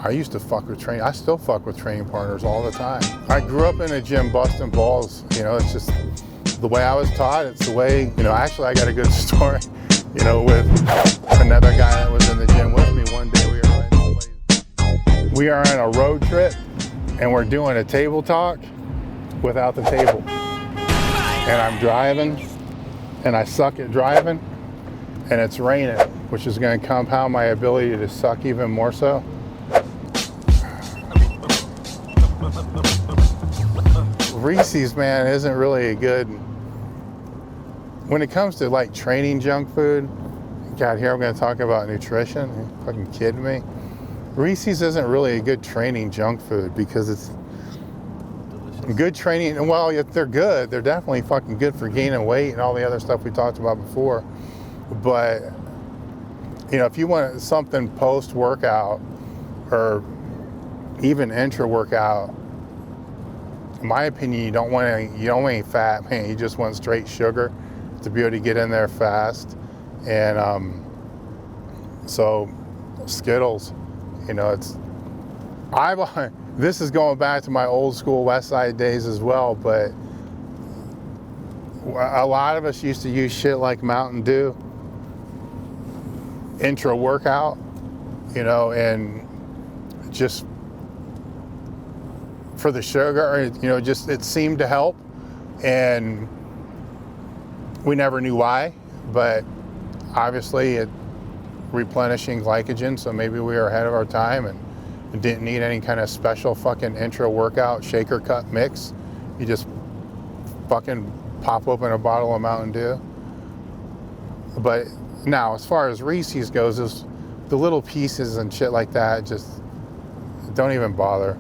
I used to fuck with training. I still fuck with training partners all the time. I grew up in a gym busting balls. You know, it's just the way I was taught. It's the way, you know, actually I got a good story, you know, with another guy that was in the gym with me. One day we are on a road trip and we're doing a table talk without the table. And I'm driving and I suck at driving and it's raining, which is going to compound my ability to suck even more so. Reese's, man, isn't really a good, when it comes to like training junk food. God, here I'm going to talk about nutrition. Are you fucking kidding me? Reese's isn't really a good training junk food because it's delicious. Good training. Well, they're good. They're definitely fucking good for gaining weight and all the other stuff we talked about before. But, you know, if you want something post-workout or even intra-workout, in my opinion, you don't want any fat, man. You just want straight sugar to be able to get in there fast. And so Skittles, you know, this is going back to my old school West Side days as well, but a lot of us used to use shit like Mountain Dew intra-workout, you know, and just for the sugar, you know, just it seemed to help, and we never knew why, but obviously it replenishing glycogen, so maybe we were ahead of our time and didn't need any kind of special fucking intra-workout shaker cup mix. You just fucking pop open a bottle of Mountain Dew. But now, as far as Reese's goes, is the little pieces and shit like that, just don't even bother.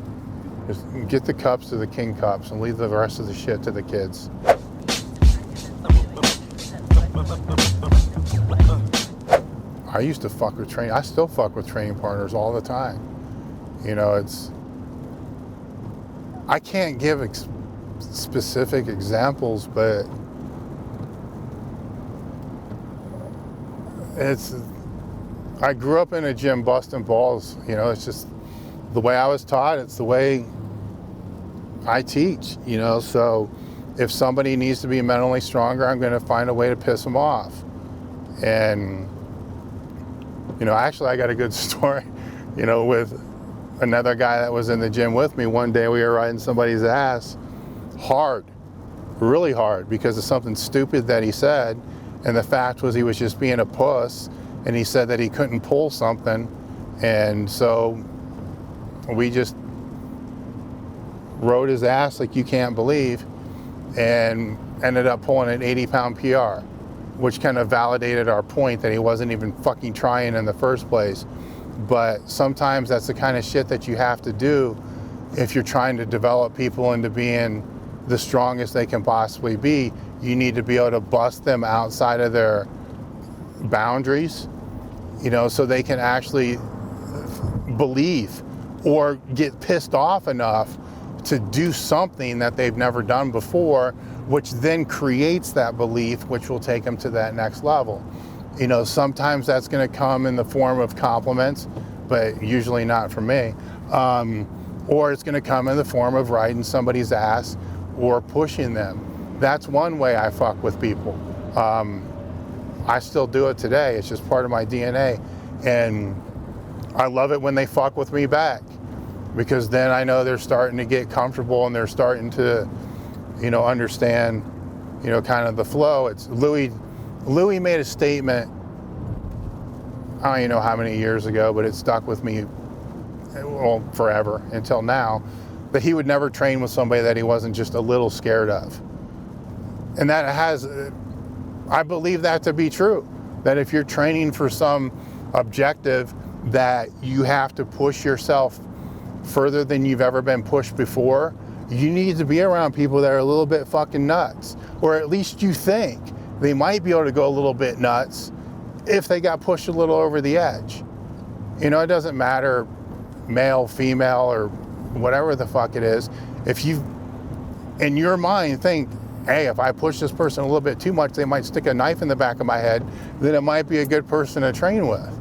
Just get the cups to the king cups and leave the rest of the shit to the kids. I used to fuck with training. I still fuck with training partners all the time. You know, I can't give specific examples, but I grew up in a gym busting balls. You know, it's just the way I was taught. It's the way I teach, you know. So if somebody needs to be mentally stronger, I'm going to find a way to piss them off. And, you know, actually I got a good story, you know, with another guy that was in the gym with me. One day we were riding somebody's ass hard, really hard, because of something stupid that he said. And the fact was he was just being a puss, and he said that he couldn't pull something. And so we just rode his ass like you can't believe, and ended up pulling an 80-pound PR, which kind of validated our point that he wasn't even fucking trying in the first place. But sometimes that's the kind of shit that you have to do if you're trying to develop people into being the strongest they can possibly be. You need to be able to bust them outside of their boundaries, you know, so they can actually believe or get pissed off enough to do something that they've never done before, which then creates that belief, which will take them to that next level. You know, sometimes that's going to come in the form of compliments, but usually not from me. Or it's going to come in the form of riding somebody's ass or pushing them. That's one way I fuck with people. I still do it today. It's just part of my DNA. And I love it when they fuck with me back, because then I know they're starting to get comfortable and they're starting to, you know, understand, you know, kind of the flow. It's Louis made a statement, I don't even know how many years ago, but it stuck with me, well, forever until now, that he would never train with somebody that he wasn't just a little scared of. And that I believe that to be true, that if you're training for some objective that you have to push yourself further than you've ever been pushed before, you need to be around people that are a little bit fucking nuts, or at least you think they might be able to go a little bit nuts if they got pushed a little over the edge. You know, it doesn't matter male, female, or whatever the fuck it is. If you, in your mind, think, hey, if I push this person a little bit too much, they might stick a knife in the back of my head, then it might be a good person to train with.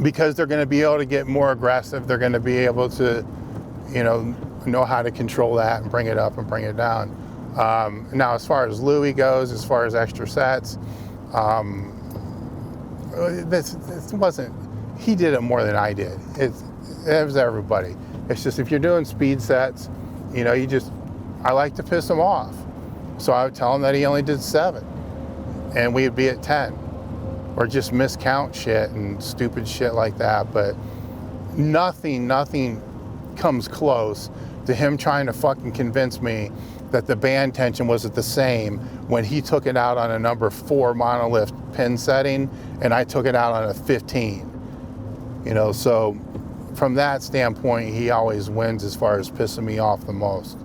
because they're going to be able to get more aggressive. They're going to be able to, know how to control that and bring it up and bring it down. Now, as far as Louis goes, as far as extra sets, this wasn't, he did it more than I did. It was everybody. It's just, if you're doing speed sets, I like to piss him off. So I would tell him that he only did 7 and we'd be at 10, or just miscount shit and stupid shit like that. But nothing comes close to him trying to fucking convince me that the band tension was at the same when he took it out on a number 4 monolift pin setting and I took it out on a 15. So from that standpoint, he always wins as far as pissing me off the most.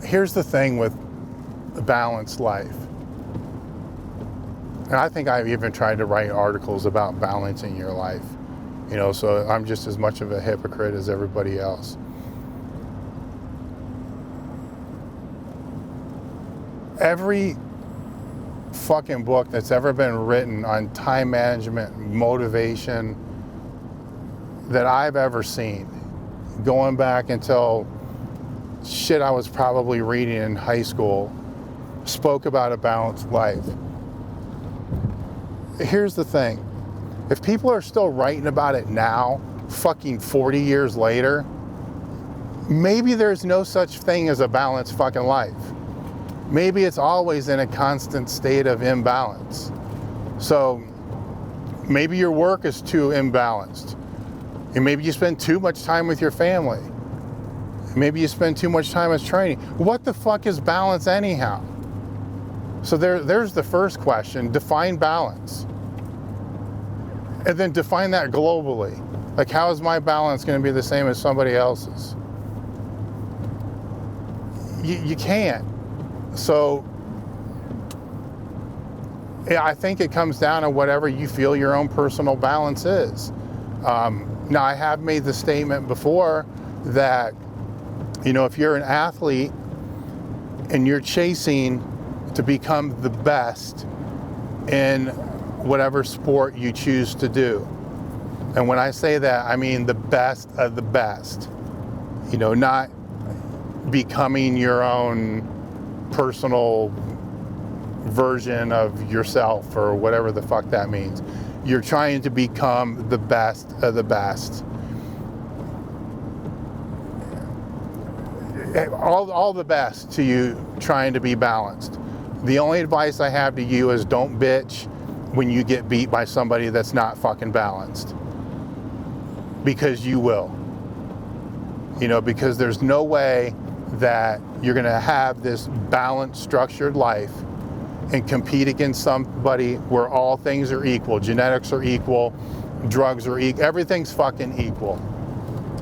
Here's the thing with a balanced life. And I think I've even tried to write articles about balancing your life. So I'm just as much of a hypocrite as everybody else. Every fucking book that's ever been written on time management, motivation, that I've ever seen, going back until shit I was probably reading in high school, spoke about a balanced life. Here's the thing. If people are still writing about it now, fucking 40 years later, maybe there's no such thing as a balanced fucking life. Maybe it's always in a constant state of imbalance. So maybe your work is too imbalanced. And maybe you spend too much time with your family. Maybe you spend too much time as training. What the fuck is balance anyhow? So there's the first question. Define balance. And then define that globally. Like, how is my balance going to be the same as somebody else's? You can't. So yeah, I think it comes down to whatever you feel your own personal balance is. Now, I have made the statement before that, if you're an athlete and you're chasing to become the best in whatever sport you choose to do. And when I say that, I mean the best of the best. Not becoming your own personal version of yourself or whatever the fuck that means. You're trying to become the best of the best. All the best to you trying to be balanced. The only advice I have to you is don't bitch when you get beat by somebody that's not fucking balanced. Because you will. Because there's no way that you're gonna have this balanced, structured life and compete against somebody where all things are equal. Genetics are equal, drugs are equal, everything's fucking equal.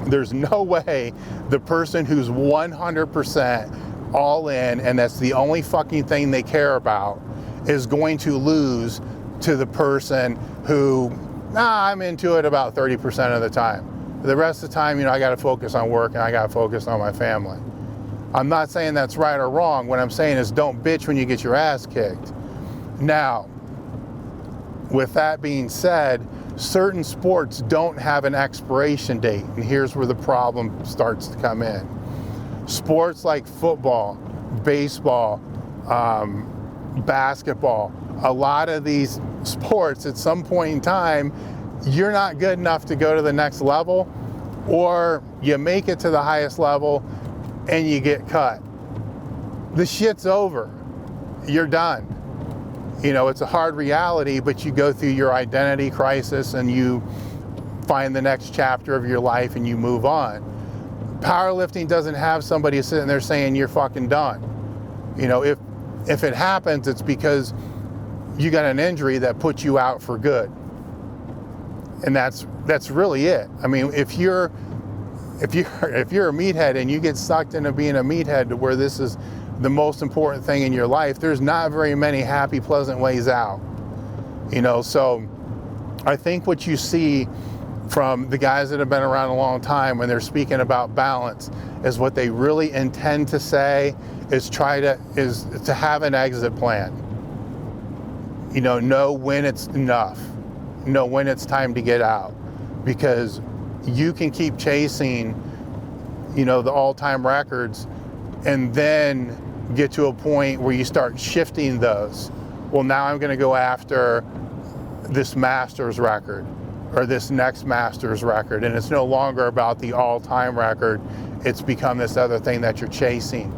There's no way the person who's 100% all in and that's the only fucking thing they care about is going to lose to the person who, I'm into it about 30% of the time. The rest of the time, I gotta focus on work and I gotta focus on my family. I'm not saying that's right or wrong. What I'm saying is don't bitch when you get your ass kicked. Now, with that being said, certain sports don't have an expiration date, and here's where the problem starts to come in. Sports like football, baseball, basketball, a lot of these sports at some point in time, you're not good enough to go to the next level, or you make it to the highest level and you get cut. The shit's over. You're done. It's a hard reality, but you go through your identity crisis and you find the next chapter of your life and you move on. Powerlifting doesn't have somebody sitting there saying you're fucking done. If it happens, it's because you got an injury that puts you out for good. And that's really it. I mean, if you're a meathead and you get sucked into being a meathead to where this is the most important thing in your life, there's not very many happy, pleasant ways out. So I think what you see from the guys that have been around a long time when they're speaking about balance is what they really intend to say is to have an exit plan. You know when it's enough, know when it's time to get out, because you can keep chasing, the all-time records and then get to a point where you start shifting those. Well, now I'm going to go after this Masters record or this next Masters record, and it's no longer about the all-time record. It's become this other thing that you're chasing.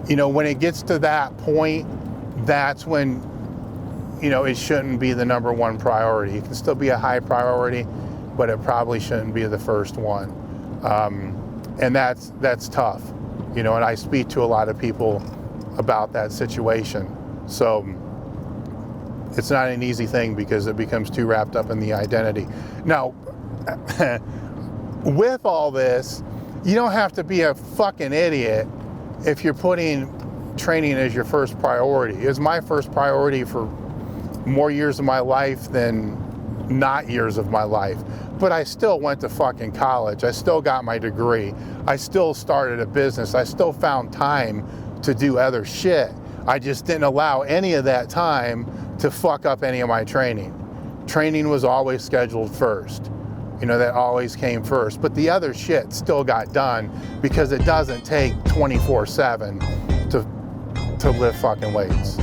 When it gets to that point, that's when, it shouldn't be the number one priority. It can still be a high priority, but it probably shouldn't be the first one. And that's tough, and I speak to a lot of people about that situation. So it's not an easy thing because it becomes too wrapped up in the identity. Now, with all this, you don't have to be a fucking idiot if you're putting training as your first priority. It was my first priority for more years of my life than not years of my life. But I still went to fucking college. I still got my degree. I still started a business. I still found time to do other shit. I just didn't allow any of that time to fuck up any of my training. Training was always scheduled first. That always came first. But the other shit still got done because it doesn't take 24/7 to lift fucking weights.